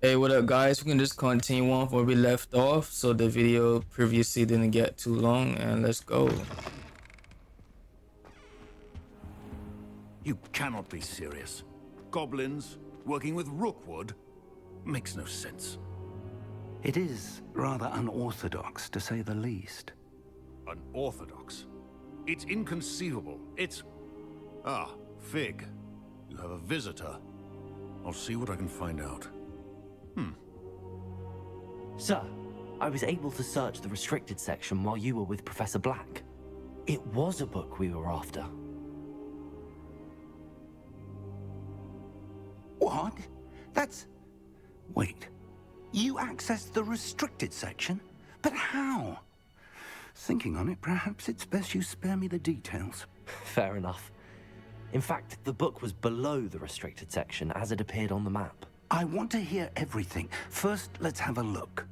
Hey, what up, guys? We can just continue on where we left off, so the video previously didn't get too long, and let's go. You cannot be serious. Goblins working with Rookwood? Makes no sense. It is rather unorthodox, to say the least. Unorthodox? It's inconceivable. It's... Ah, Fig. You have a visitor. I'll see what I can find out. Sir, I was able to search the restricted section while you were with Professor Black. It was a book we were after. What? That's... Wait. You accessed the restricted section? But how? Thinking on it, perhaps it's best you spare me the details. Fair enough. In fact, the book was below the restricted section as it appeared on the map. I want to hear everything. First, let's have a look.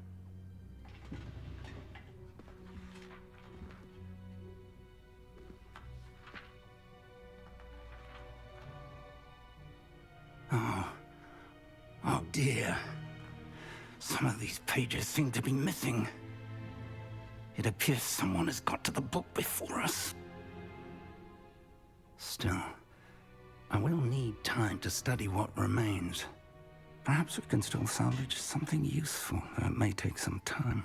Oh dear. Some of these pages seem to be missing. It appears someone has got to the book before us. Still, I will need time to study what remains. Perhaps we can still salvage something useful, though it may take some time.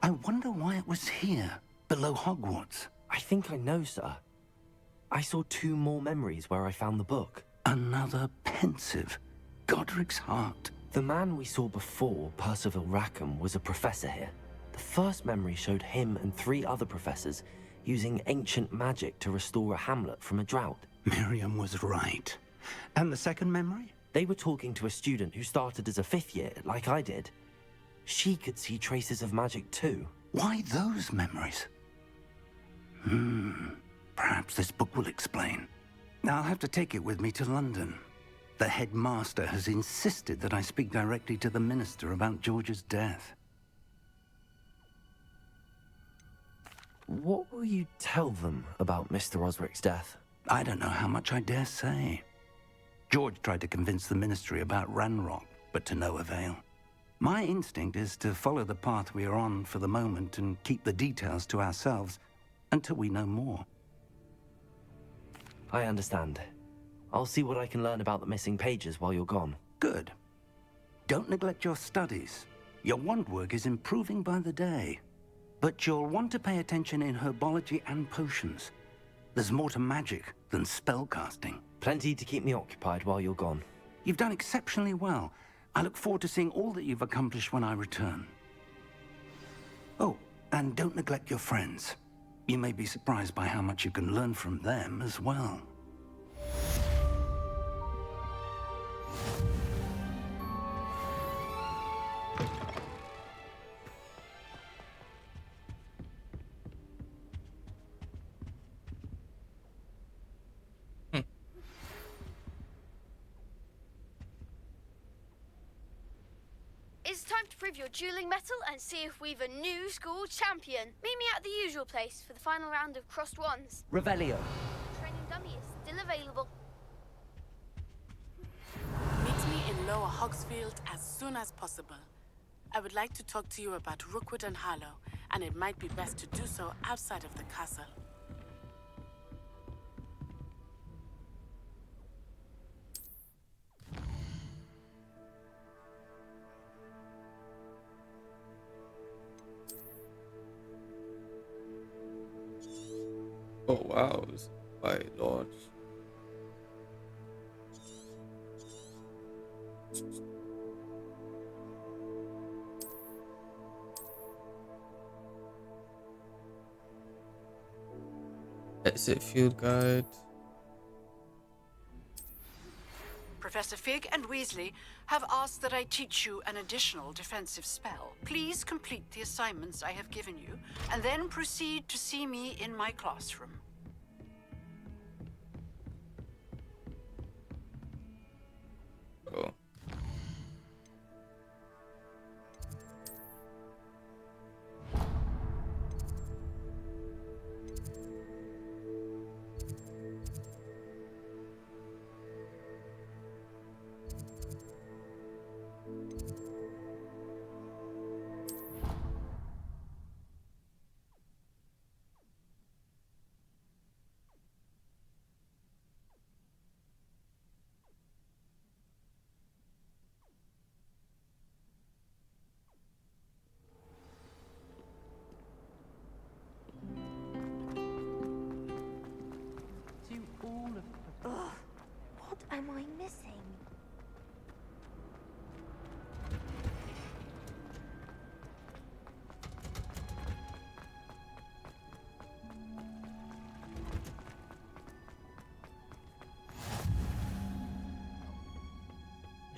I wonder why it was here, below Hogwarts. I think I know, sir. I saw 2 more memories where I found the book. Another pensive. Godric's heart. The man we saw before, Percival Rackham, was a professor here. The first memory showed him and 3 other professors using ancient magic to restore a hamlet from a drought. Miriam was right. And the second memory? They were talking to a student who started as a 5th year, like I did. She could see traces of magic too. Why those memories? Perhaps this book will explain. I'll have to take it with me to London. The headmaster has insisted that I speak directly to the minister about George's death. What will you tell them about Mr. Osric's death? I don't know how much I dare say. George tried to convince the ministry about Ranrock, but to no avail. My instinct is to follow the path we are on for the moment and keep the details to ourselves until we know more. I understand. I'll see what I can learn about the missing pages while you're gone. Good. Don't neglect your studies. Your wand work is improving by the day. But you'll want to pay attention in herbology and potions. There's more to magic than spellcasting. Plenty to keep me occupied while you're gone. You've done exceptionally well. I look forward to seeing all that you've accomplished when I return. Oh, and don't neglect your friends. You may be surprised by how much you can learn from them as well. It's time to prove your dueling mettle and see if we've a new school champion. Meet me at the usual place for the final round of crossed wands. Revelio. Training dummy is still available. Meet me in Lower Hogsfield as soon as possible. I would like to talk to you about Rookwood and Harlow, and it might be best to do so outside of the castle. Oh wow, it's quite large. Exit field guide. Professor Fig and Weasley have asked that I teach you an additional defensive spell. Please complete the assignments I have given you, and then proceed to see me in my classroom. Oh.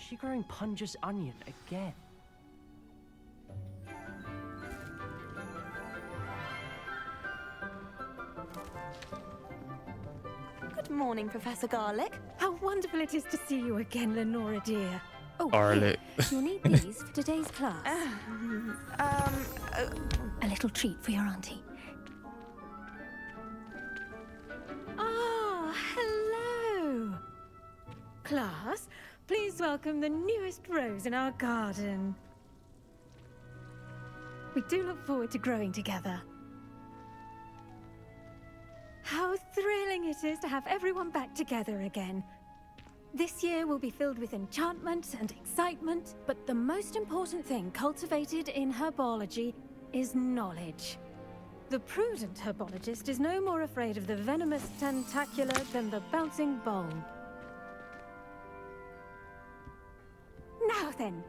she growing Punja's onion again? Good morning, Professor Garlic. How wonderful it is to see you again, Lenora dear. Oh, Garlic. here, you'll need these for today's class. A little treat for your auntie. Ah, hello. Class, please welcome the newest rose in our garden. We do look forward to growing together. How thrilling it is to have everyone back together again. This year will be filled with enchantment and excitement, but the most important thing cultivated in herbology is knowledge. The prudent herbologist is no more afraid of the venomous tentacula than the bouncing bulb. Now then,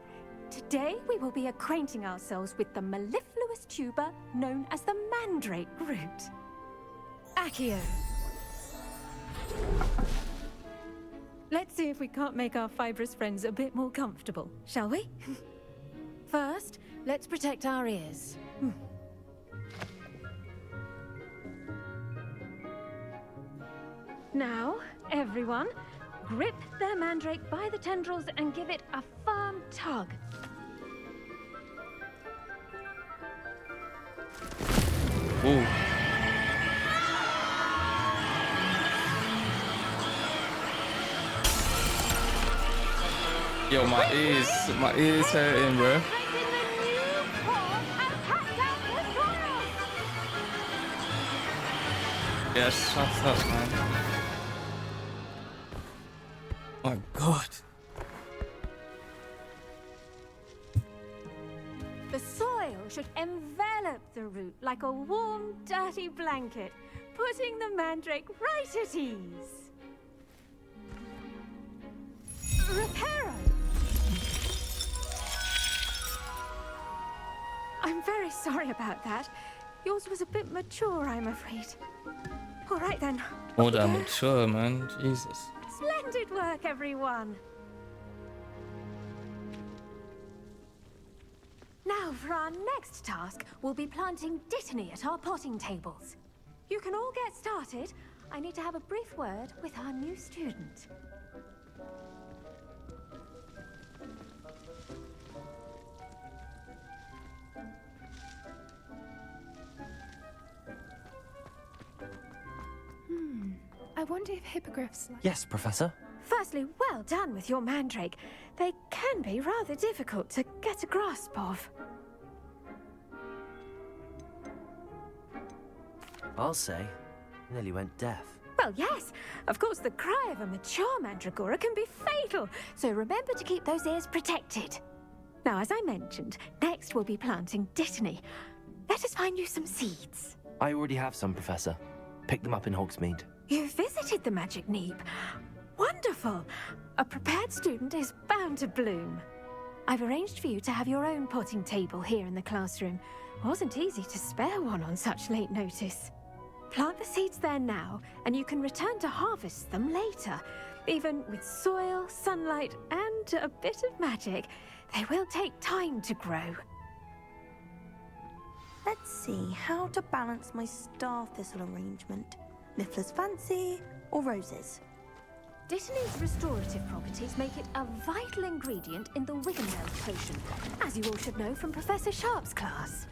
today we will be acquainting ourselves with the mellifluous tuber known as the mandrake root. Accio. Let's see if we can't make our fibrous friends a bit more comfortable, shall we? First, let's protect our ears. Now, everyone, grip their mandrake by the tendrils and give it a firm tug. Ooh. Yo, my ears hurting, bro. Yeah, shut up, man. My God. The soil should envelop the root like a warm, dirty blanket, putting the mandrake right at ease. Reparo! I'm very sorry about that. Yours was a bit mature, I'm afraid. All right then. More than mature, man. Jesus. Splendid work, everyone. Now, for our next task, we'll be planting dittany at our potting tables. You can all get started. I need to have a brief word with our new student. I wonder if hippogriffs... Yes, Professor. Firstly, well done with your mandrake. They can be rather difficult to get a grasp of. I'll say, nearly went deaf. Well, yes. Of course, the cry of a mature mandragora can be fatal, so remember to keep those ears protected. Now, as I mentioned, next we'll be planting dittany. Let us find you some seeds. I already have some, Professor. Pick them up in Hogsmeade. You visited the Magic Neep. Wonderful. A prepared student is bound to bloom. I've arranged for you to have your own potting table here in the classroom. Wasn't easy to spare one on such late notice. Plant the seeds there now, and you can return to harvest them later. Even with soil, sunlight, and a bit of magic, they will take time to grow. Let's see how to balance my star thistle arrangement. Miffler's Fancy or roses? Dittany's restorative properties make it a vital ingredient in the Wiggenweld potion, as you all should know from Professor Sharp's class.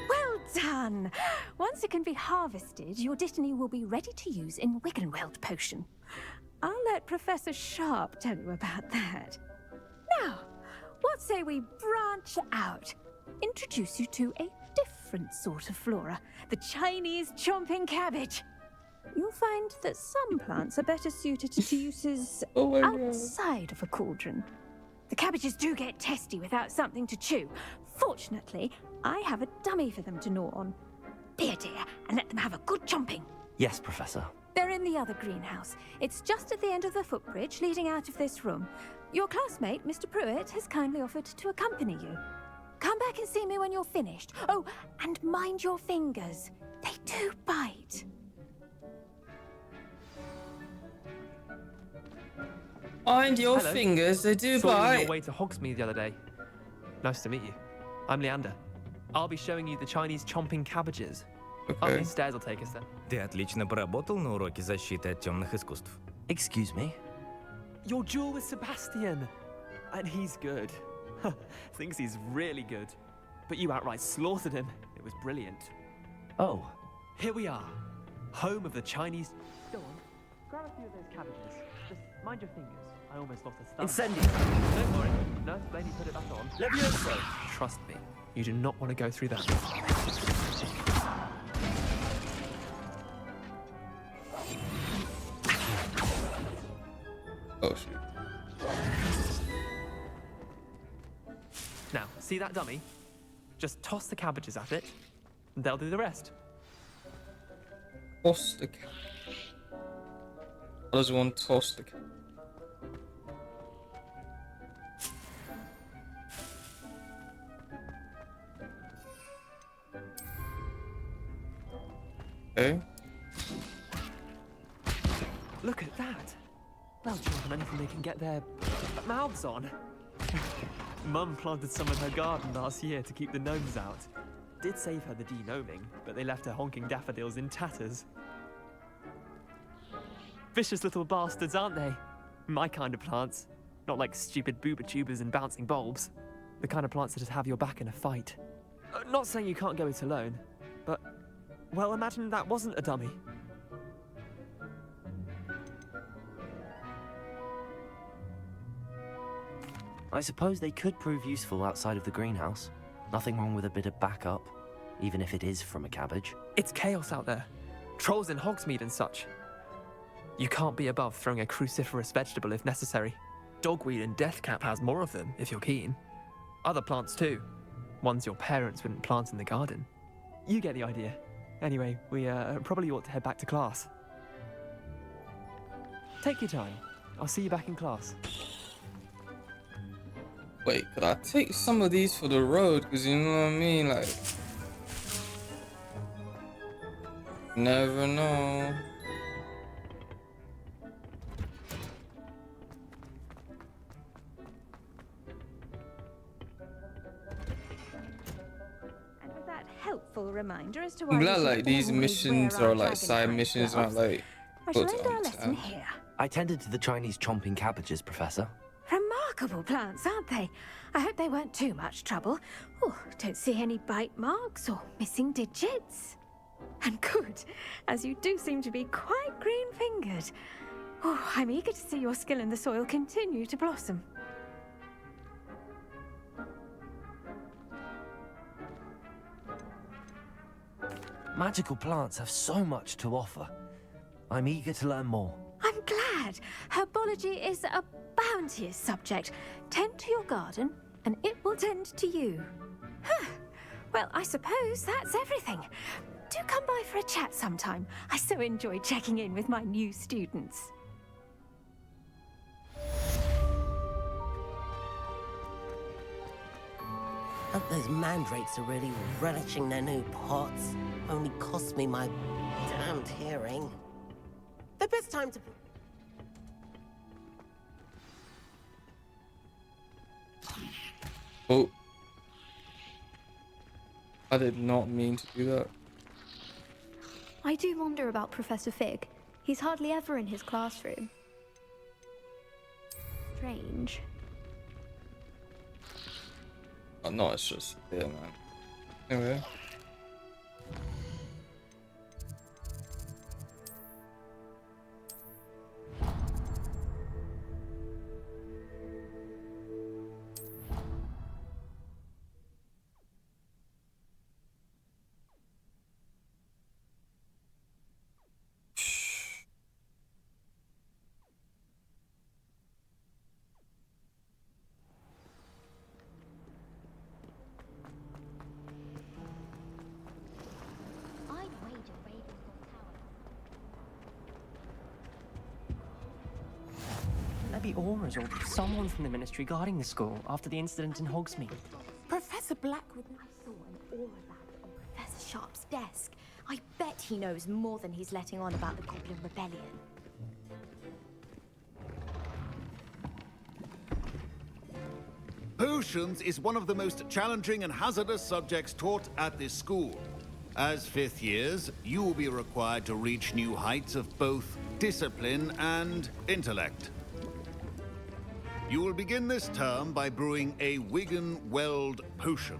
Well done! Once it can be harvested, your dittany will be ready to use in Wiggenweld potion. I'll let Professor Sharp tell you about that. Now, what say we branch out? Introduce you to a different sort of flora, the Chinese chomping cabbage. You'll find that some plants are better suited to uses outside of a cauldron. The cabbages do get testy without something to chew. Fortunately, I have a dummy for them to gnaw on. Dear, and let them have a good chomping. Yes, Professor. They're in the other greenhouse. It's just at the end of the footbridge leading out of this room. Your classmate, Mr. Pruitt, has kindly offered to accompany you. Come back and see me when you're finished. Oh, and mind your fingers. They do bite. Mind your Hello. fingers, they do Saw you on bite. your way to Hogsmeade the other day. Nice to meet you. I'm Leander. I'll be showing you the Chinese chomping cabbages. Up Okay. these stairs will take us there. Ты отлично поработал на уроке защиты от темных искусств. Excuse me? Your duel with Sebastian! And he's good. Thinks he's really good. But you outright slaughtered him. It was brilliant. Oh. Here we are. Home of the Chinese... Go on. Grab a few of those cabbages. Just mind your fingers. I almost lost a stomach. Incendio! Don't worry. Nurse lady put it back on. Levioso! Trust me. You do not want to go through that. Oh shoot. Now, see that dummy? Just toss the cabbages at it, and they'll do the rest. Toss the cat. How does one toss the cat? Okay. Look at that. They'll chew on anything they can get their mouths on. Mum planted some in her garden last year to keep the gnomes out. Did save her the de-gnoming, but they left her honking daffodils in tatters. Vicious little bastards, aren't they? My kind of plants. Not like stupid booba tubers and bouncing bulbs. The kind of plants that just have your back in a fight. Not saying you can't go it alone, but... well, imagine that wasn't a dummy. I suppose they could prove useful outside of the greenhouse. Nothing wrong with a bit of backup, even if it is from a cabbage. It's chaos out there. Trolls in Hogsmeade and such. You can't be above throwing a cruciferous vegetable if necessary. Dogweed and deathcap has more of them, if you're keen. Other plants too. Ones your parents wouldn't plant in the garden. You get the idea. Anyway, we probably ought to head back to class. Take your time. I'll see you back in class. Wait, could I take some of these for the road? Because you know what I mean? Like, never know. And with that helpful reminder as to why I'm we glad should like these always missions wear our are like dragon side hide missions, gloves. not like I shall put end our on lesson tab. here. I tended to the Chinese chomping cabbages, Professor. Remarkable plants, aren't they? I hope they weren't too much trouble. Oh, don't see any bite marks or missing digits. And good, as you do seem to be quite green-fingered. Oh, I'm eager to see your skill in the soil continue to blossom. Magical plants have so much to offer. I'm eager to learn more. I'm glad. Herbology is a bounteous subject. Tend to your garden, and it will tend to you. Huh. Well, I suppose that's everything. Do come by for a chat sometime. I so enjoy checking in with my new students. Hope those mandrakes are really relishing their new pots. Only cost me my damned hearing. The best time to... Oh. I did not mean to do that. I do wonder about Professor Fig. He's hardly ever in his classroom. Strange. Oh, no, it's just there, man. Anyway. Maybe Aura's or someone from the Ministry guarding the school after the incident in Hogsmeade. Professor Blackwood... I saw an aura lab on Professor Sharp's desk. I bet he knows more than he's letting on about the Goblin Rebellion. Potions is one of the most challenging and hazardous subjects taught at this school. As fifth years, you will be required to reach new heights of both discipline and intellect. You will begin this term by brewing a Wiggenweld potion.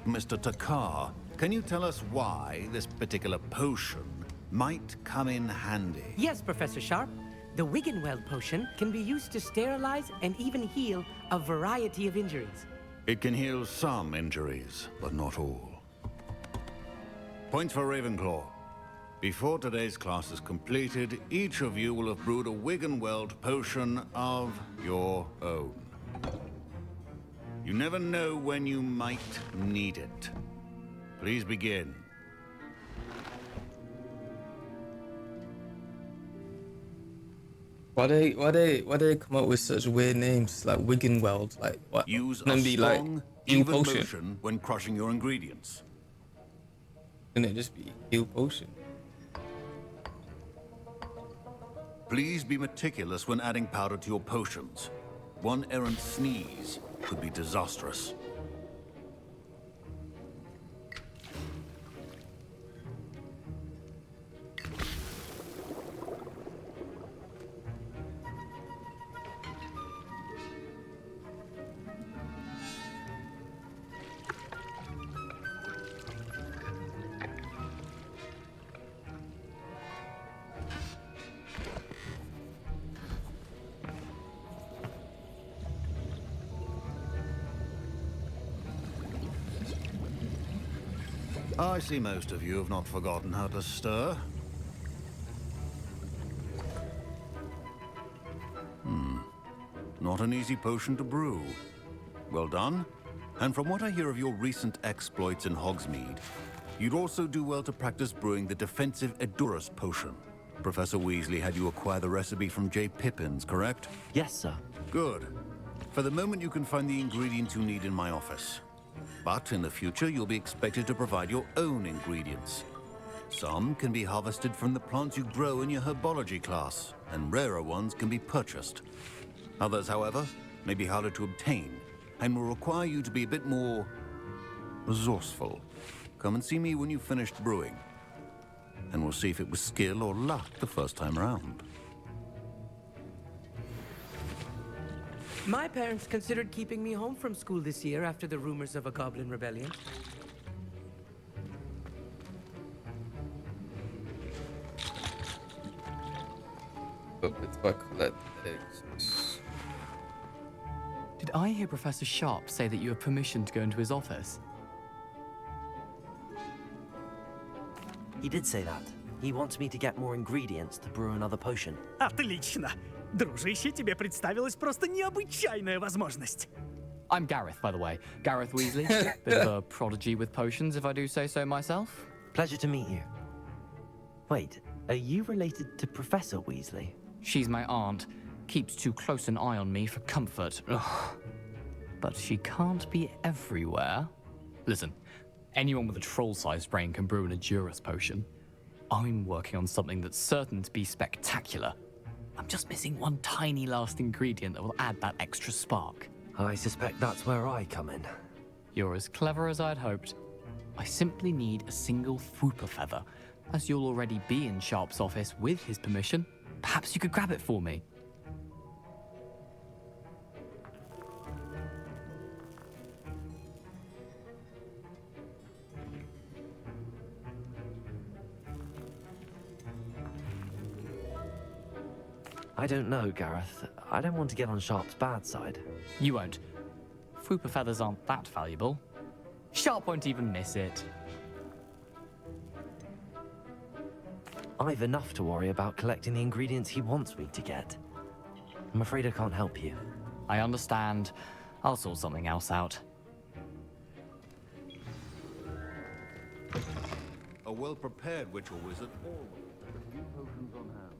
Mr. Takar, can you tell us why this particular potion might come in handy? Yes, Professor Sharp. The Wiggenweld potion can be used to sterilize and even heal a variety of injuries. It can heal some injuries, but not all. Points for Ravenclaw. Before today's class is completed, each of you will have brewed a Wiggenweld potion of your own. You never know when you might need it. Please begin. Why they come up with such weird names like Wiggenweld? Like what? Use Can a it be like strong, heal even potion? motion when crushing your ingredients. Can it just be heal potion? Please be meticulous when adding powder to your potions. One errant sneeze could be disastrous. I see most of you have not forgotten how to stir. Not an easy potion to brew. Well done. And from what I hear of your recent exploits in Hogsmeade, you'd also do well to practice brewing the defensive Edurus potion. Professor Weasley had you acquire the recipe from J. Pippin's, correct? Yes, sir. Good. For the moment, you can find the ingredients you need in my office. But in the future, you'll be expected to provide your own ingredients. Some can be harvested from the plants you grow in your herbology class, and rarer ones can be purchased. Others, however, may be harder to obtain, and will require you to be a bit more resourceful. Come and see me when you've finished brewing, and we'll see if it was skill or luck the first time around. My parents considered keeping me home from school this year after the rumors of a Goblin Rebellion. Did I hear Professor Sharp say that you have permission to go into his office? He did say that. He wants me to get more ingredients to brew another potion. Отлично! Дружище, тебе представилась просто необычайная возможность. I'm Gareth, by the way. Gareth Weasley. Bit of a prodigy with potions, if I do say so myself. Pleasure to meet you. Wait, are you related to Professor Weasley? She's my aunt. Keeps too close an eye on me for comfort. Ugh. But she can't be everywhere. Listen, anyone with a troll-sized brain can brew an Edurus potion. I'm working on something that's certain to be spectacular. I'm just missing one tiny last ingredient that will add that extra spark. I suspect that's where I come in. You're as clever as I'd hoped. I simply need a single Fwooper feather. As you'll already be in Sharp's office with his permission, perhaps you could grab it for me. I don't know, Gareth. I don't want to get on Sharp's bad side. You won't. Fwooper feathers aren't that valuable. Sharp won't even miss it. I've enough to worry about collecting the ingredients he wants me to get. I'm afraid I can't help you. I understand. I'll sort something else out. A well-prepared witch or wizard always has a few potions on hand.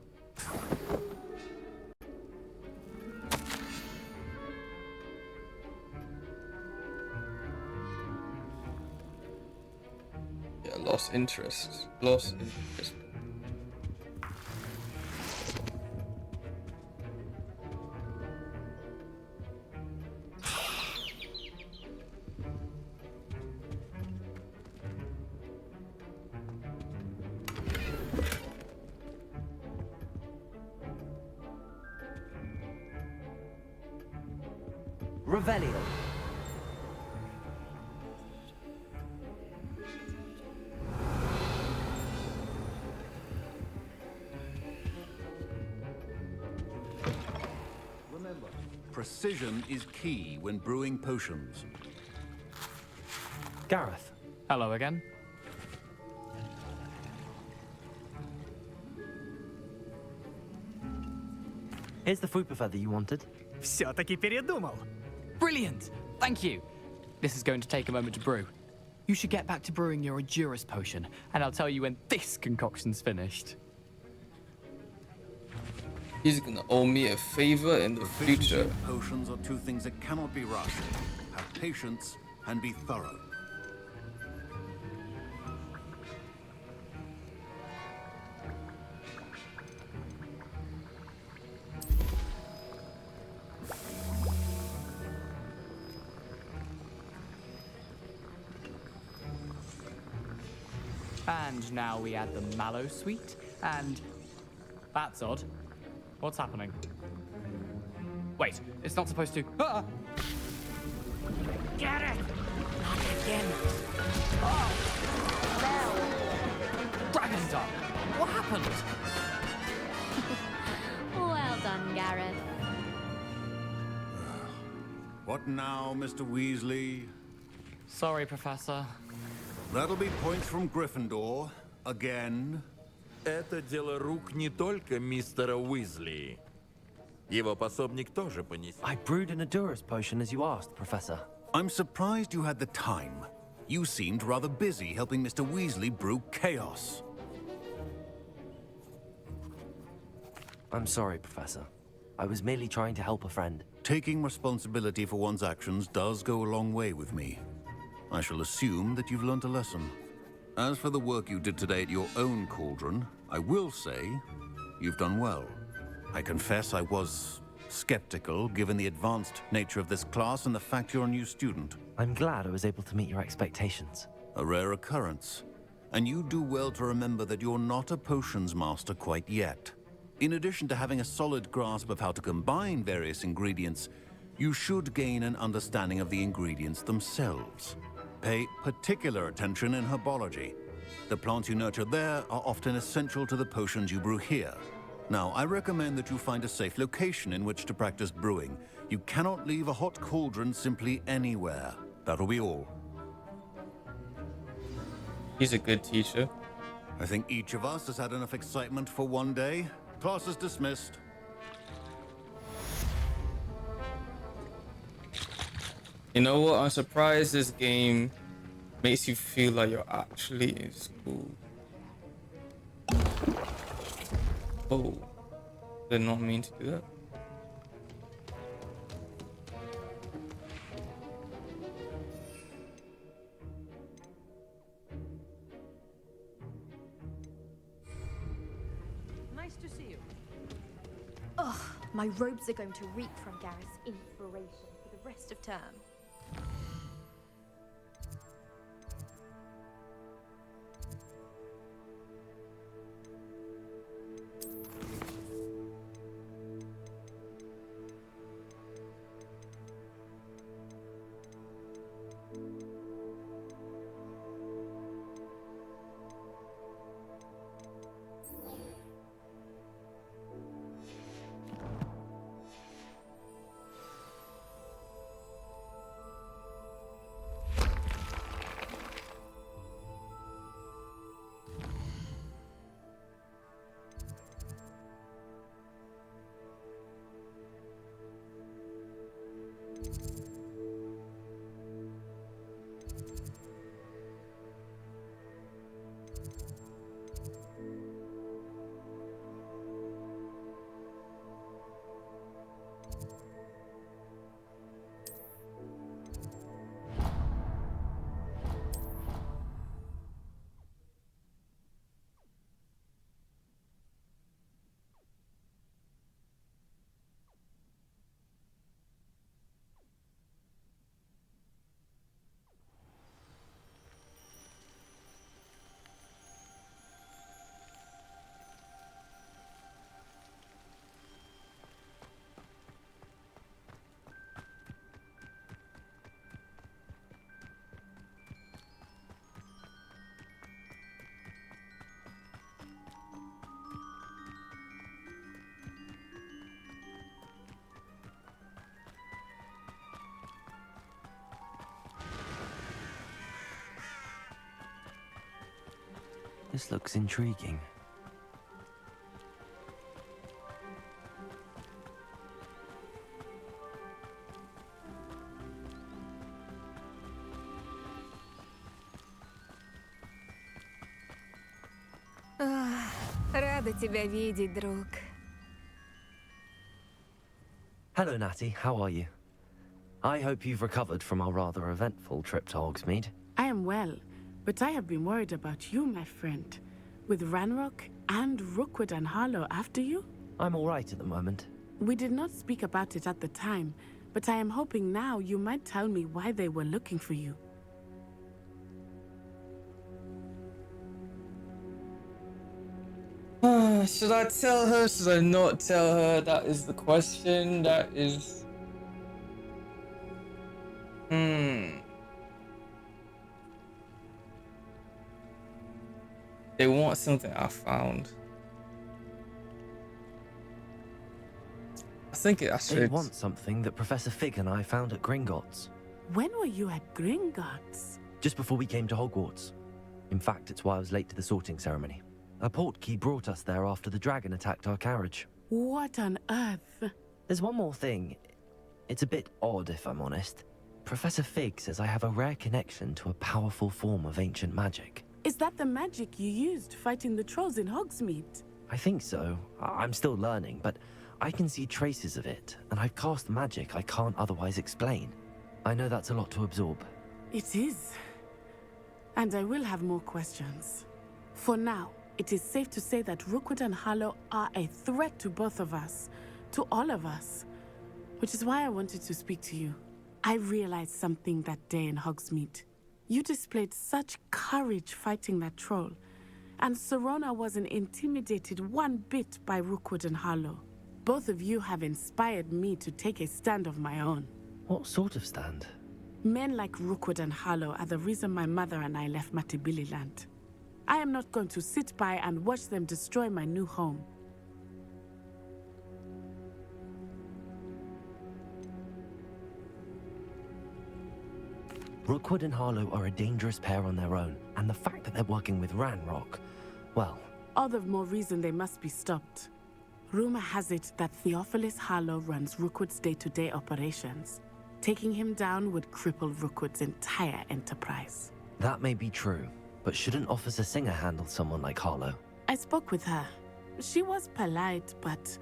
Lost interest. Lost interest. Revelio. Remember, precision is key when brewing potions. Gareth. Hello again. Here's the fruit feather you wanted. Все-таки передумал. Brilliant! Thank you. This is going to take a moment to brew. You should get back to brewing your Endurus potion, and I'll tell you when this concoction's finished. He's gonna owe me a favor in the future. Proficiency potions are two things that cannot be rushed. Have patience and be thorough. And now we add the mallow sweet, and... That's odd. What's happening? Wait, it's not supposed to... Ah! Get it! Not again. Oh! Dragon's up! What happened? Well done, Gareth. What now, Mr. Weasley? Sorry, Professor. That'll be points from Gryffindor. Again. Это дело рук не только мистера Уизли. Его пособник тоже понесет. I brewed an Endurus potion as you asked, Professor. I'm surprised you had the time. You seemed rather busy helping Mr. Weasley brew chaos. I'm sorry, Professor. I was merely trying to help a friend. Taking responsibility for one's actions does go a long way with me. I shall assume that you've learnt a lesson. As for the work you did today at your own cauldron, I will say you've done well. I confess I was skeptical, given the advanced nature of this class and the fact you're a new student. I'm glad I was able to meet your expectations. A rare occurrence. And you do well to remember that you're not a potions master quite yet. In addition to having a solid grasp of how to combine various ingredients, you should gain an understanding of the ingredients themselves. Pay particular attention in herbology. The plants you nurture there are often essential to the potions you brew here. Now, I recommend that you find a safe location in which to practice brewing. You cannot leave a hot cauldron simply anywhere. That'll be all. He's a good teacher. I think each of us has had enough excitement for one day. Class is dismissed. You know what? I'm surprised this game makes you feel like you're actually in school. Oh, did not mean to do that. Nice to see you. Ugh, my robes are going to reek from Gareth's inspiration for the rest of term. This looks intriguing. Рада тебя видеть, друг. Hello, Natty. How are you? I hope you've recovered from our rather eventful trip to Hogsmeade. I am well, but I have been worried about you, my friend. With Ranrock and Rookwood and Harlow after you? I'm all right at the moment. We did not speak about it at the time, but I am hoping now you might tell me why they were looking for you. Should I tell her? Should I not tell her? That is the question. That is... They want something I found. I think I should. They want something that Professor Fig and I found at Gringotts. When were you at Gringotts? Just before we came to Hogwarts. In fact, it's why I was late to the sorting ceremony. A portkey brought us there after the dragon attacked our carriage. What on earth? There's one more thing. It's a bit odd, if I'm honest. Professor Fig says I have a rare connection to a powerful form of ancient magic. Is that the magic you used fighting the trolls in Hogsmeade? I think so. I'm still learning, but I can see traces of it, and I've cast magic I can't otherwise explain. I know that's a lot to absorb. It is. And I will have more questions. For now, it is safe to say that Rookwood and Harlow are a threat to both of us, to all of us, which is why I wanted to speak to you. I realized something that day in Hogsmeade. You displayed such courage fighting that troll, and Serona wasn't intimidated one bit by Rookwood and Harlow. Both of you have inspired me to take a stand of my own. What sort of stand? Men like Rookwood and Harlow are the reason my mother and I left Matabeleland. I am not going to sit by and watch them destroy my new home. Rookwood and Harlow are a dangerous pair on their own, and the fact that they're working with Ranrock, well... All the more reason they must be stopped. Rumor has it that Theophilus Harlow runs Rookwood's day-to-day operations. Taking him down would cripple Rookwood's entire enterprise. That may be true, but shouldn't Officer Singer handle someone like Harlow? I spoke with her. She was polite, but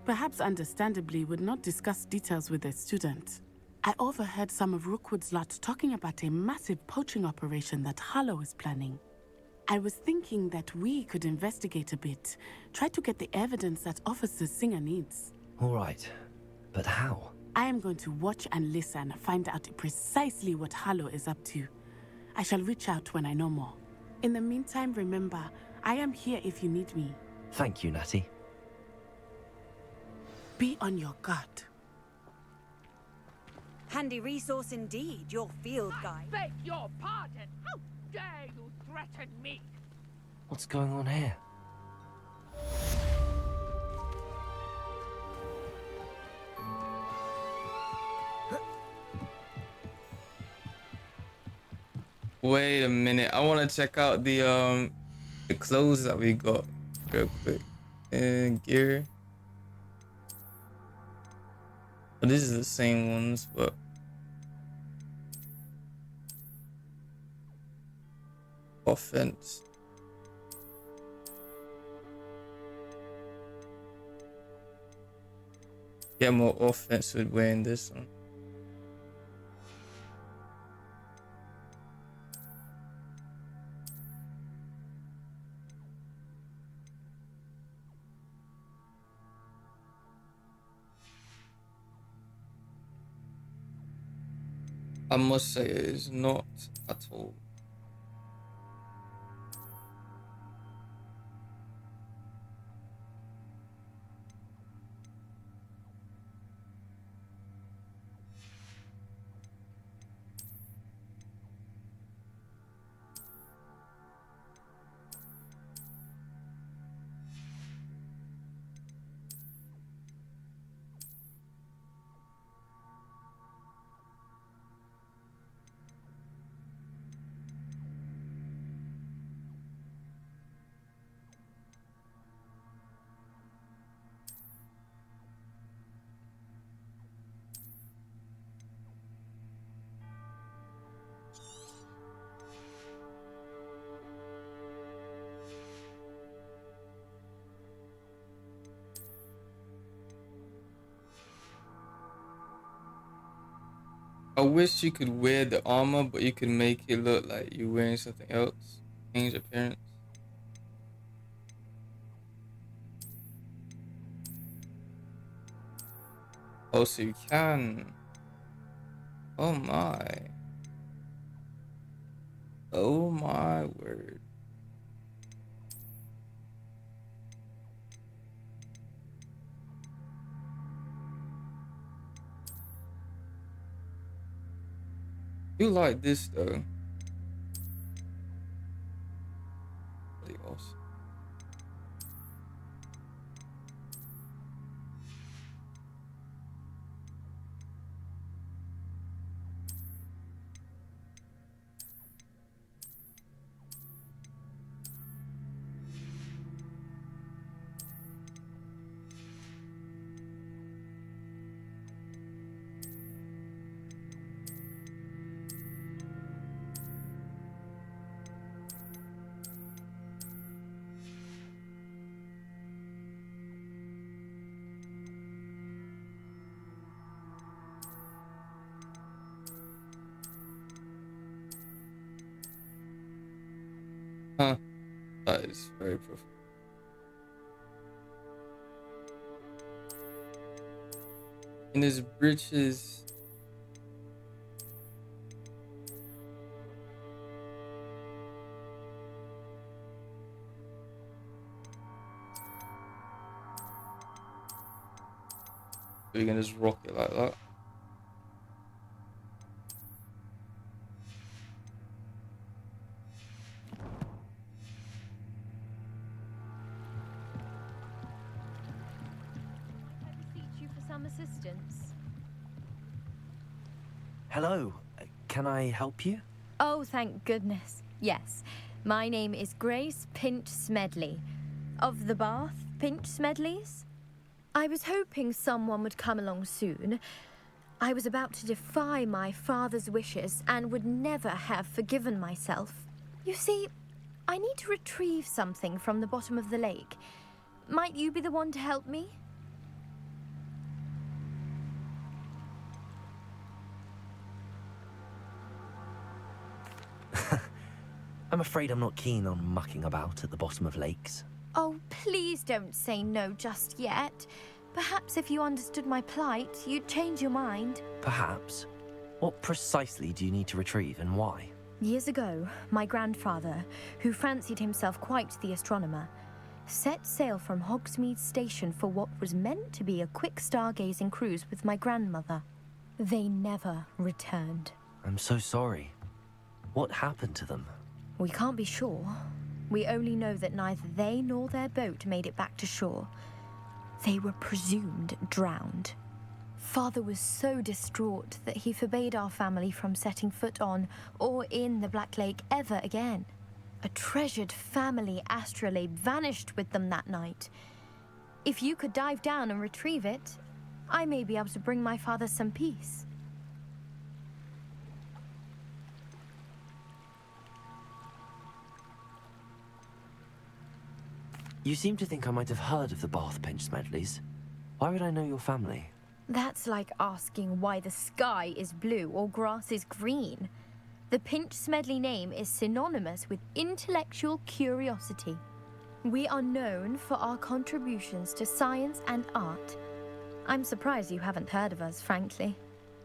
perhaps understandably would not discuss details with a student. I overheard some of Rookwood's lot talking about a massive poaching operation that Harlow is planning. I was thinking that we could investigate a bit, try to get the evidence that Officer Singer needs. All right, but how? I am going to watch and listen, find out precisely what Harlow is up to. I shall reach out when I know more. In the meantime, remember, I am here if you need me. Thank you, Natty. Be on your guard. Handy resource indeed, your field guide. I beg your pardon. How dare you threaten me? What's going on here? Wait a minute. I want to check out the clothes that we got real quick. And gear. But these are the same ones, but offense. Get more offense with wearing this one. I must say it is not at all. I wish you could wear the armor, but you could make it look like you're wearing something else. Change appearance. Oh, so you can. Oh my. Oh my word. You like this though. Pretty awesome. Huh. That is very profound. In his breeches. So you can just rock it like that. You for some assistance. Hello. Can I help you? Oh, thank goodness. Yes. My name is Grace Pinch Smedley. Of the Bath Pinch Smedleys? I was hoping someone would come along soon. I was about to defy my father's wishes and would never have forgiven myself. You see, I need to retrieve something from the bottom of the lake. Might you be the one to help me? I'm afraid I'm not keen on mucking about at the bottom of lakes. Oh, please don't say no just yet. Perhaps if you understood my plight, you'd change your mind. Perhaps. What precisely do you need to retrieve and why? Years ago, my grandfather, who fancied himself quite the astronomer, set sail from Hogsmeade Station for what was meant to be a quick stargazing cruise with my grandmother. They never returned. I'm so sorry. What happened to them? We can't be sure. We only know that neither they nor their boat made it back to shore. They were presumed drowned. Father was so distraught that he forbade our family from setting foot on or in the Black Lake ever again. A treasured family astrolabe vanished with them that night. If you could dive down and retrieve it, I may be able to bring my father some peace. You seem to think I might have heard of the Bath Pinch Smedleys. Why would I know your family? That's like asking why the sky is blue or grass is green. The Pinch Smedley name is synonymous with intellectual curiosity. We are known for our contributions to science and art. I'm surprised you haven't heard of us, frankly.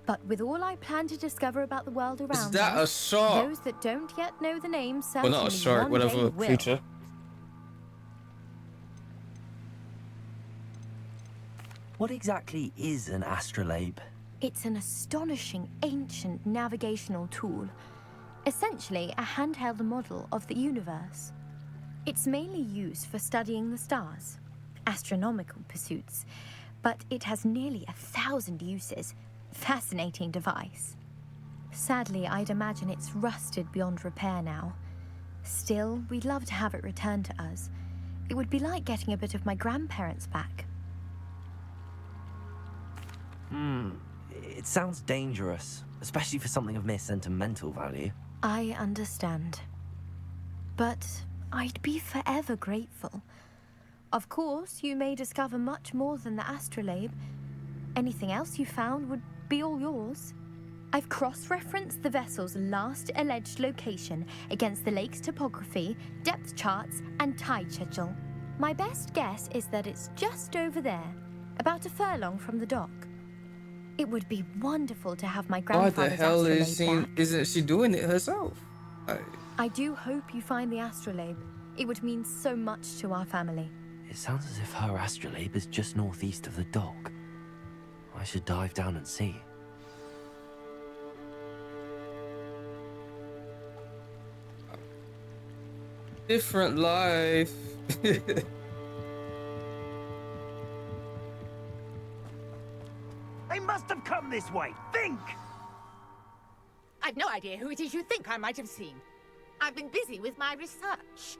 But with all I plan to discover about the world around Is that us, a shark? those that don't yet know the name Well, certainly not a shark, one day whatever will. creature. What exactly is an astrolabe? It's an astonishing ancient navigational tool. Essentially a handheld model of the universe. It's mainly used for studying the stars, astronomical pursuits, but it has nearly 1,000 uses. Fascinating device. Sadly, I'd imagine it's rusted beyond repair now. Still, we'd love to have it returned to us. It would be like getting a bit of my grandparents back. It sounds dangerous, especially for something of mere sentimental value. I understand. But I'd be forever grateful. Of course, you may discover much more than the astrolabe. Anything else you found would be all yours. I've cross-referenced the vessel's last alleged location against the lake's topography, depth charts, and tide schedule. My best guess is that it's just over there, about a furlong from the dock. It would be wonderful to have my What grandfather's the hell is astrolabe back. isn't she doing it herself? I do hope you find the astrolabe. It would mean so much to our family. It sounds as if her astrolabe is just northeast of the dock. I should dive down and see. Different life. They must have come this way. Think! I've no idea who it is you think I might have seen. I've been busy with my research.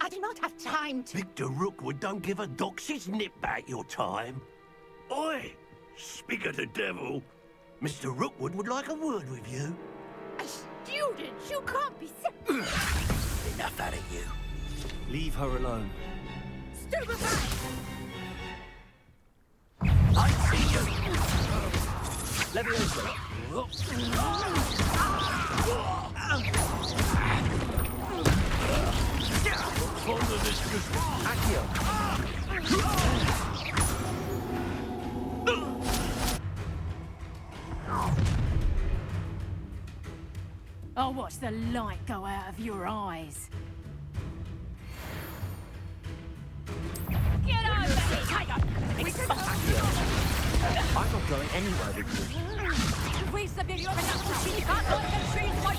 I do not have time to... Victor Rookwood don't give a doxy's nip back your time. Oi! Speak of the devil. Mr. Rookwood would like a word with you. A student? You can't be... Enough out of you. Leave her alone. Stupefy! I see you. Leviosa. Follow this just... Accio. I'll watch the light go out of your eyes. Get on, baby! Tiger! I'm not going anywhere with you. We submit your announcement. You can't let them trees like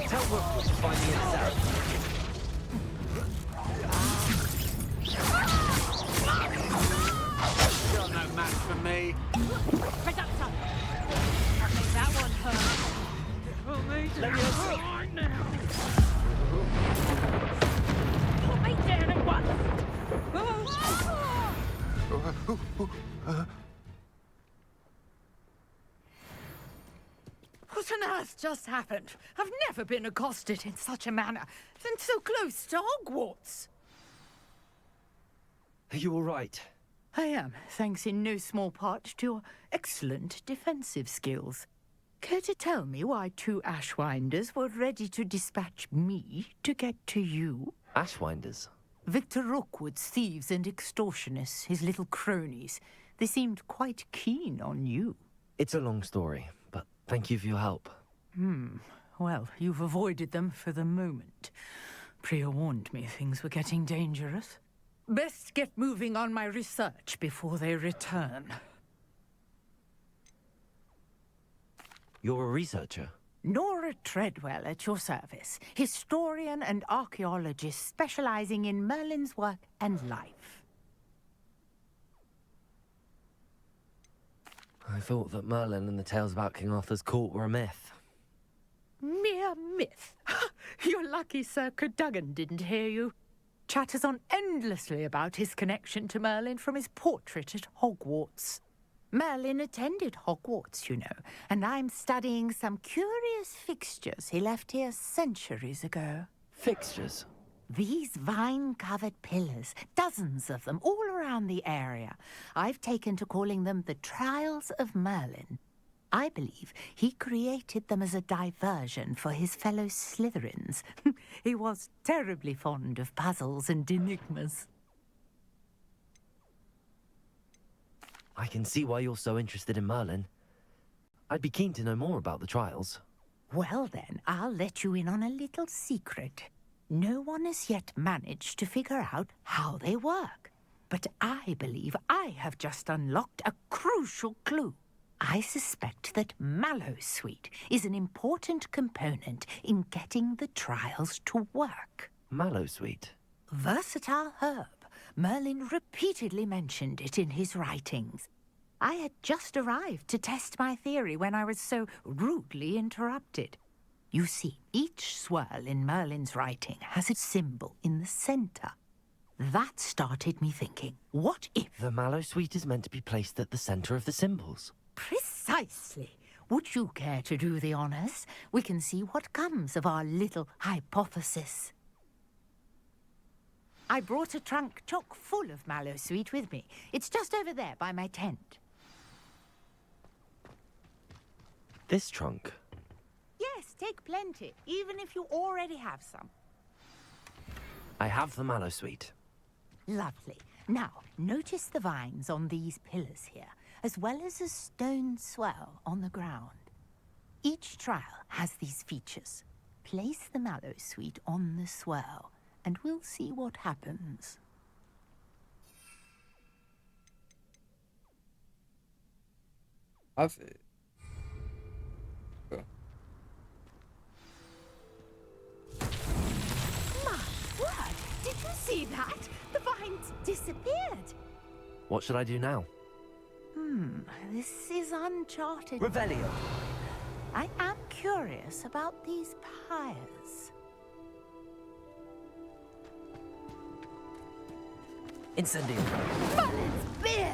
Tell Rookwood to find me in Sarah. You're no match for me. Predator! I think that one hurt. Let me right now. Put me down at once! What on earth just happened? I've never been accosted in such a manner, and so close to Hogwarts. Are you all right? I am, thanks in no small part to your excellent defensive skills. Care to tell me why two Ashwinders were ready to dispatch me to get to you? Ashwinders? Victor Rookwood's thieves and extortionists, his little cronies. They seemed quite keen on you. It's a long story, but thank you for your help. Well, you've avoided them for the moment. Priya warned me things were getting dangerous. Best get moving on my research before they return. You're a researcher? Nora Treadwell at your service. Historian and archaeologist specializing in Merlin's work and life. I thought that Merlin and the tales about King Arthur's court were a myth. Mere myth. You're lucky Sir Cadogan didn't hear you. Chatters on endlessly about his connection to Merlin from his portrait at Hogwarts. Merlin attended Hogwarts, you know, and I'm studying some curious fixtures he left here centuries ago. Fixtures? These vine-covered pillars, dozens of them, all around the area. I've taken to calling them the Trials of Merlin. I believe he created them as a diversion for his fellow Slytherins. He was terribly fond of puzzles and enigmas. I can see why you're so interested in Merlin. I'd be keen to know more about the trials. Well then, I'll let you in on a little secret. No one has yet managed to figure out how they work. But I believe I have just unlocked a crucial clue. I suspect that Mallowsweet is an important component in getting the trials to work. Mallowsweet? Versatile herb. Merlin repeatedly mentioned it in his writings. I had just arrived to test my theory when I was so rudely interrupted. You see, each swirl in Merlin's writing has a symbol in the center. That started me thinking, what if... The Mallowsweet is meant to be placed at the center of the symbols. Precisely. Would you care to do the honors? We can see what comes of our little hypothesis. I brought a trunk chock full of mallow sweet with me. It's just over there by my tent. This trunk? Yes, take plenty, even if you already have some. I have the mallow sweet. Lovely. Now, notice the vines on these pillars here, as well as a stone swell on the ground. Each trial has these features. Place the mallow sweet on the swell, and we'll see what happens. Have it. Go. My word! Did you see that? The vines disappeared. What should I do now? This is uncharted. Revelio. I am curious about these pyres. Incendio. Merlin's beard!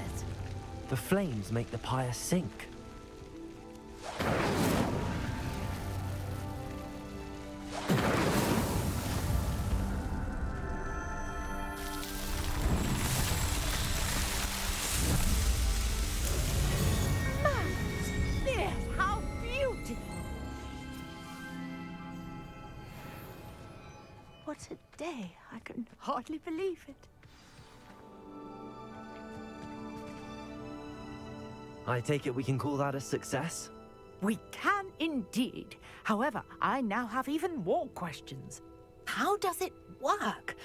The flames make the pyre sink. Merlin's beard! How beautiful! What a day. I can hardly believe it. I take it we can call that a success? We can indeed. However, I now have even more questions. How does it work?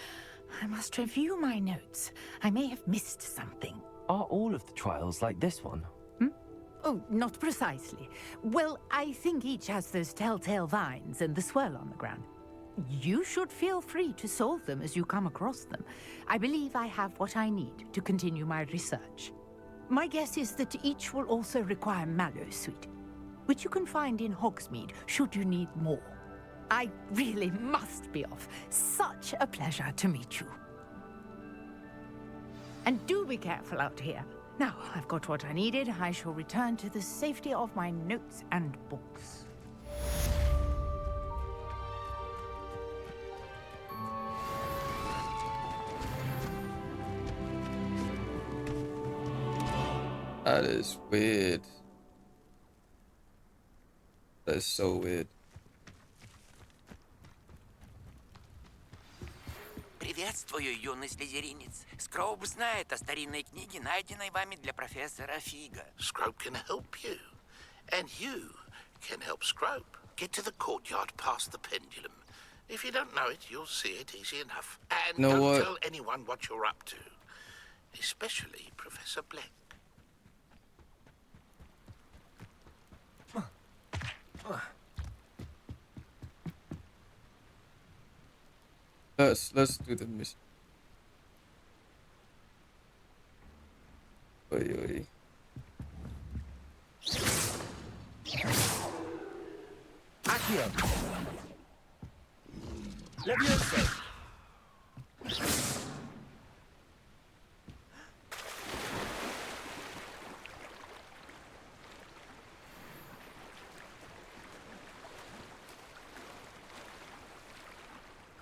I must review my notes. I may have missed something. Are all of the trials like this one? Oh, not precisely. Well, I think each has those telltale vines and the swirl on the ground. You should feel free to solve them as you come across them. I believe I have what I need to continue my research. My guess is that each will also require mallow sweet, which you can find in Hogsmeade should you need more. I really must be off. Such a pleasure to meet you. And do be careful out here. Now, I've got what I needed. I shall return to the safety of my notes and books. That is weird. That is so weird. Приветствую, юный слизеринец. Скроуп знает о старинной книге, найденной вами для профессора Фига. Scrope can help you. And you can help Scrope. Get to the courtyard past the pendulum. If you don't know it, you'll see it easy enough. And know don't what? tell anyone what you're up to. Especially Professor Black. Let's do the mission. Oi, oi. Accio. Leviosa.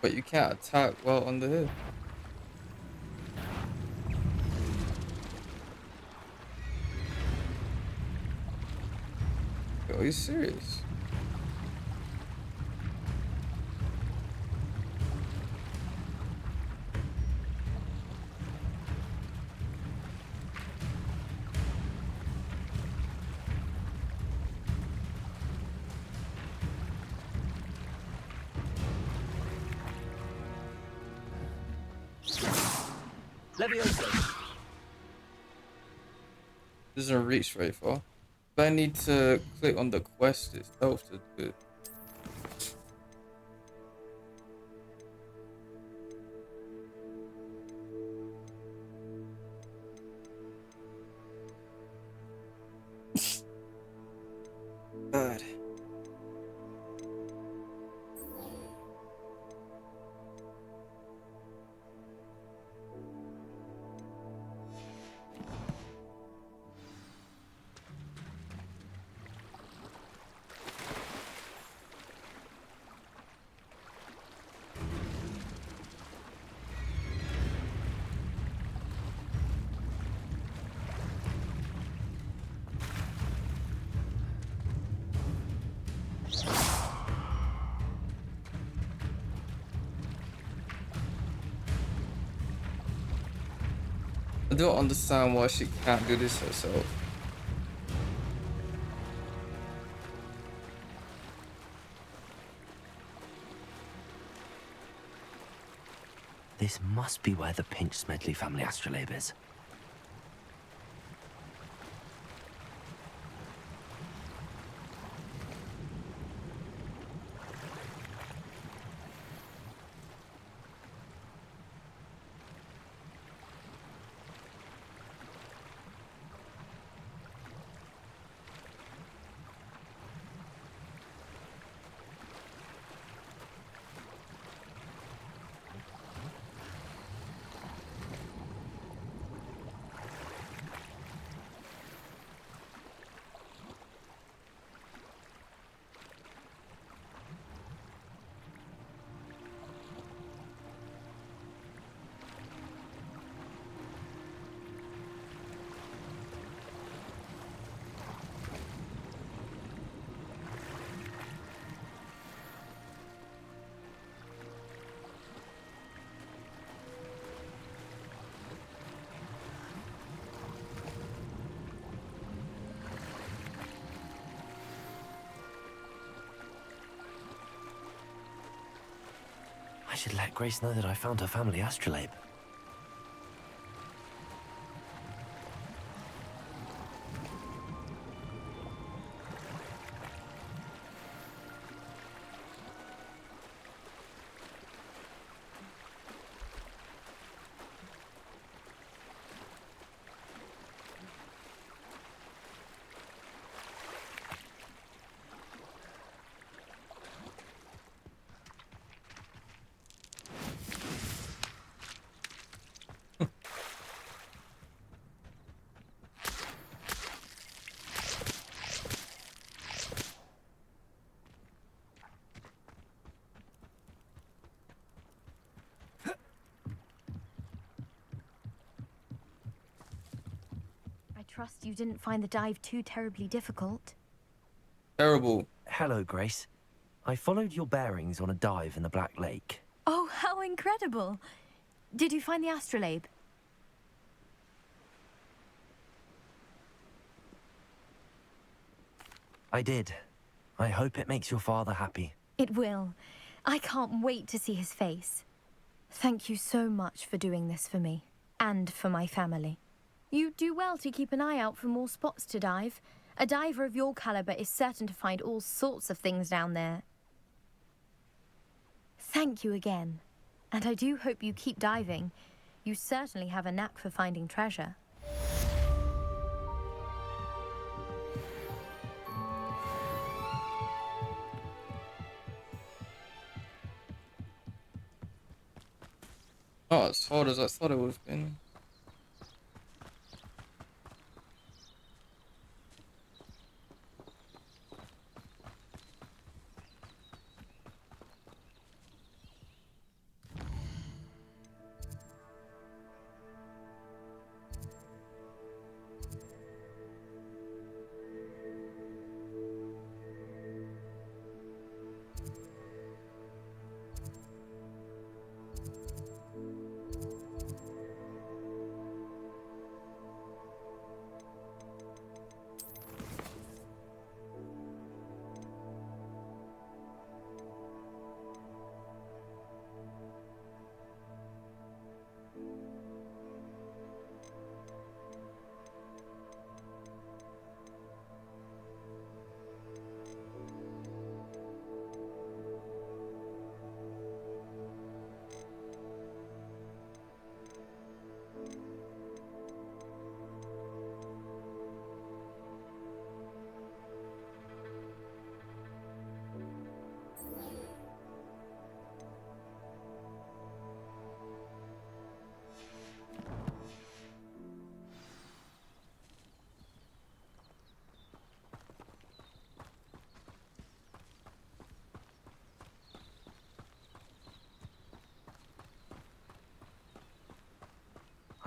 But you can't attack while on the hill. Are you serious? Leviosa. Doesn't reach very far. But I need to click on the quest itself to do it. God. don't understand why she can't do this herself. This must be where the Pinch Smedley family astrolabe is. I should let Grace know that I found her family astrolabe. Trust you didn't find the dive too terribly difficult. Terrible. Hello, Grace. I followed your bearings on a dive in the Black Lake. Oh, how incredible! Did you find the astrolabe? I did. I hope it makes your father happy. It will. I can't wait to see his face. Thank you so much for doing this for me, and for my family. You do well to keep an eye out for more spots to dive. A diver of your caliber is certain to find all sorts of things down there. Thank you again. And I do hope you keep diving. You certainly have a knack for finding treasure. Not as hard as I thought it would have been.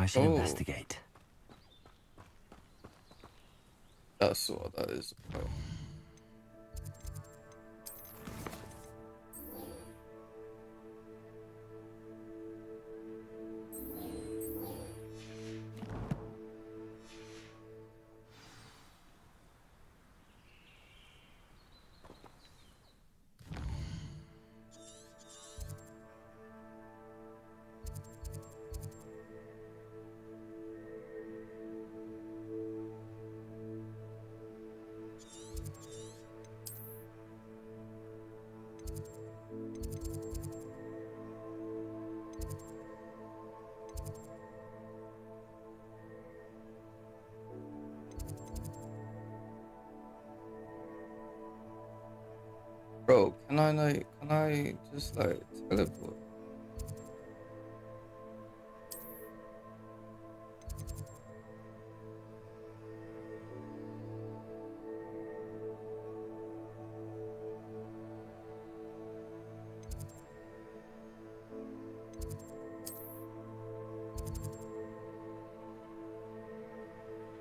I should investigate. That's what that is. Bro, can I just like teleport?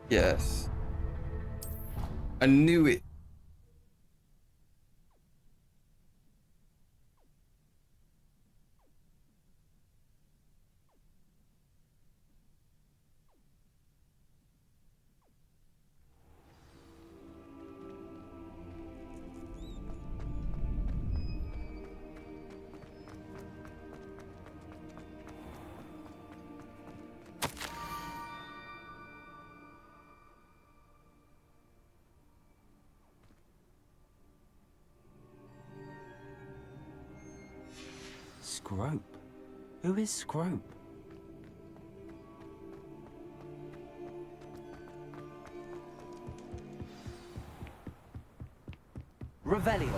Yes. I knew it. Scrope? Who is Scrope? Revelio.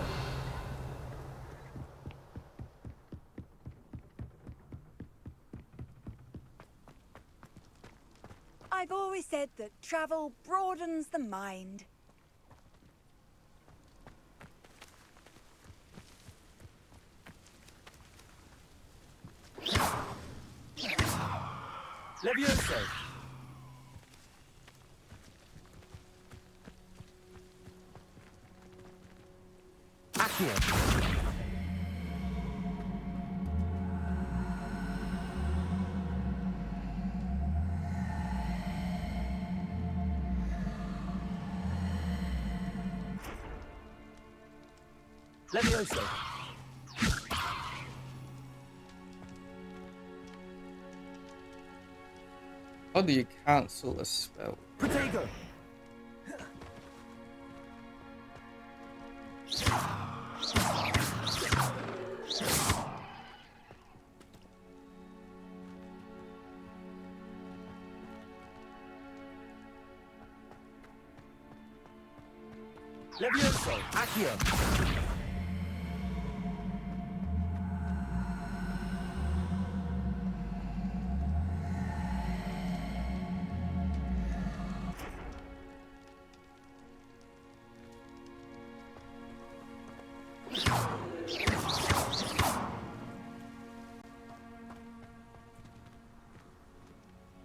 I've always said that travel broadens the mind. Levioso. Accio. Levioso. How do you cancel a spell? Protego. Levioso. Accio.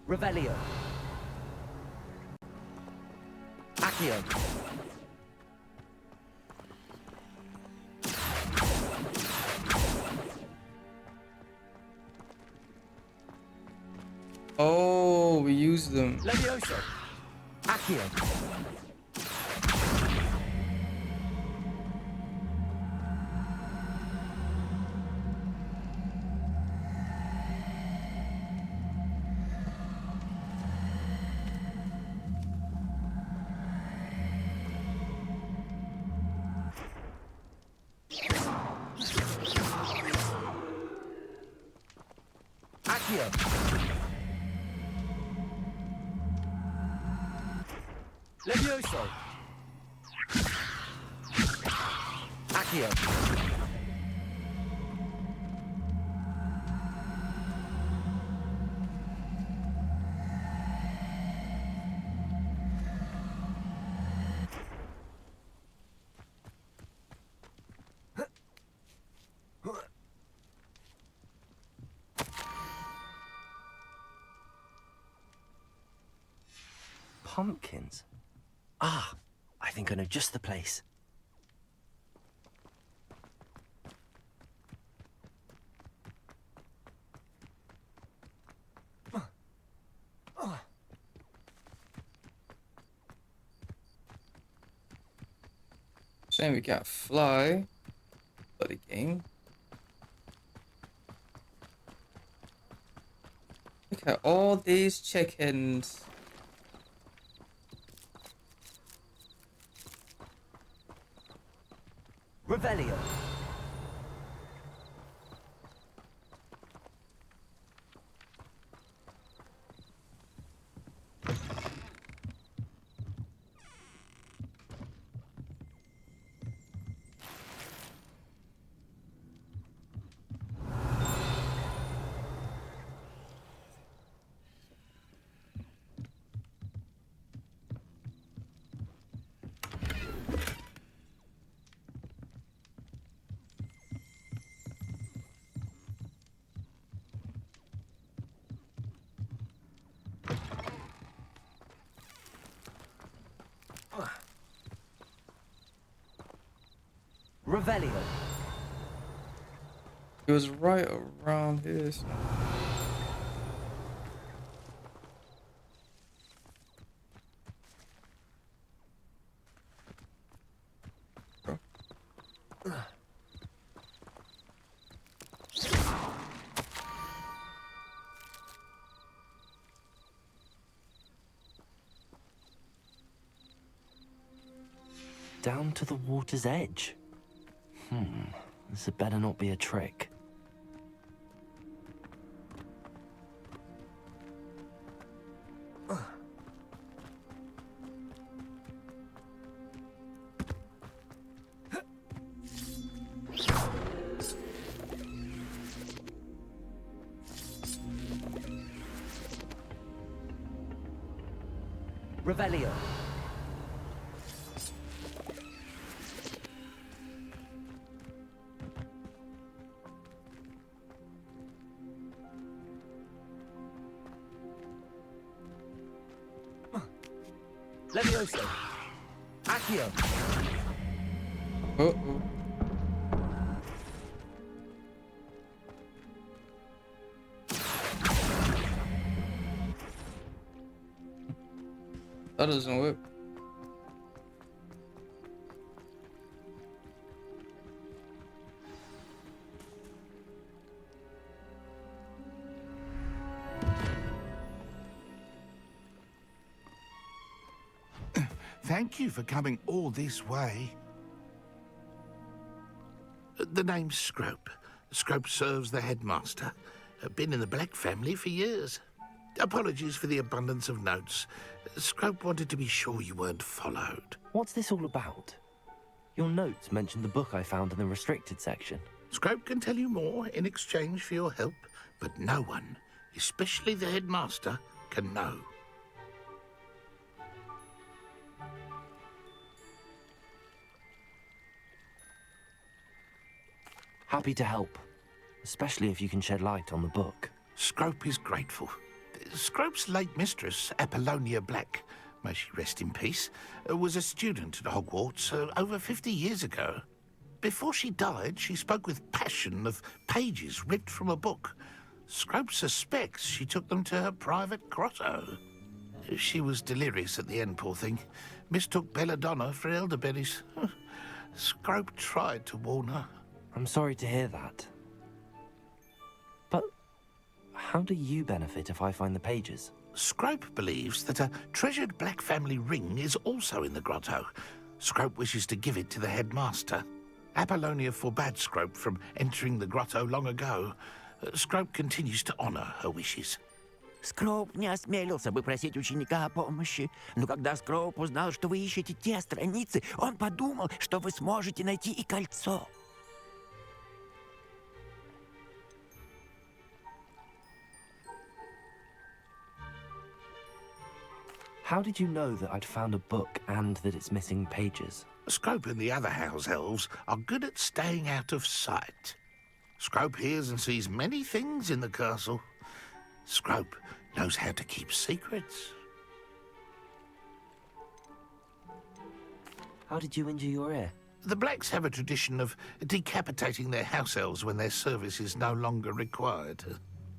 Revelio. Accio. Oh, we use them. Levioso. Accio. Accio. Levioso. Accio. Pumpkins? Ah, I think I know just the place. Shame we can't fly. Bloody game. Look at all these chickens. Revelio. Revelio. It was right around here. Down to the water's edge. This had better not be a trick. Revelio. Levioso. Accio. Uh-oh. That doesn't work. Thank you for coming all this way. The name's Scrope. Scrope serves the headmaster. Been in the Black family for years. Apologies for the abundance of notes. Scrope wanted to be sure you weren't followed. What's this all about? Your notes mentioned the book I found in the restricted section. Scrope can tell you more in exchange for your help, but no one, especially the headmaster, can know. Happy to help, especially if you can shed light on the book. Scrope is grateful. Scrope's late mistress, Apollonia Black, may she rest in peace, was a student at Hogwarts over 50 years ago. Before she died, she spoke with passion of pages ripped from a book. Scrope suspects she took them to her private grotto. She was delirious at the end, poor thing. Mistook belladonna for elderberries. Scrope tried to warn her. I'm sorry to hear that. But how do you benefit if I find the pages? Scrope believes that a treasured Black family ring is also in the grotto. Scrope wishes to give it to the headmaster. Apollonia forbade Scrope from entering the grotto long ago. Scrope continues to honor her wishes. Скроуп не осмелился бы просить ученика о помощи, но когда Скроуп узнал, что вы ищете те страницы, он подумал, что вы сможете найти и кольцо. How did you know that I'd found a book and that it's missing pages? Scrope and the other house elves are good at staying out of sight. Scrope hears and sees many things in the castle. Scrope knows how to keep secrets. How did you injure your ear? The Blacks have a tradition of decapitating their house elves when their service is no longer required.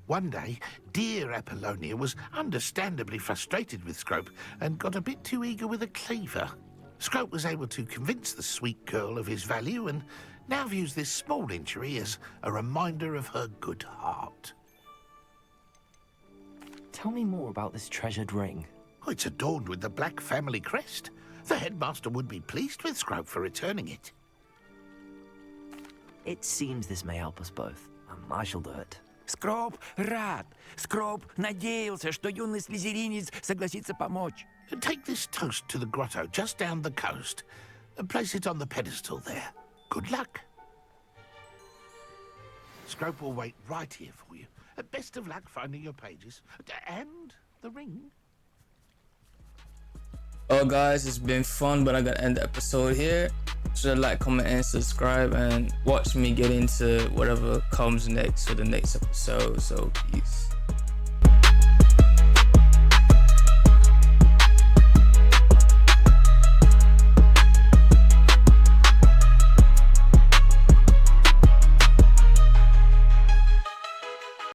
One day, dear Apollonia was understandably frustrated with Scrope and got a bit too eager with a cleaver. Scrope was able to convince the sweet girl of his value and now views this small injury as a reminder of her good heart. Tell me more about this treasured ring. Oh, it's adorned with the Black family crest. The headmaster would be pleased with Scrope for returning it. It seems this may help us both. I shall do it. Скроуп рад. Скроуп надеялся, что юный слизеринец согласится помочь. Take this toast to the grotto just down the coast and place it on the pedestal there. Good luck. Scrope will wait right here for you. Best of luck finding your pages. And the ring. Oh guys, it's been fun, but I gotta end the episode here. So like, comment, and subscribe, and watch me get into whatever comes next for the next episode. So peace.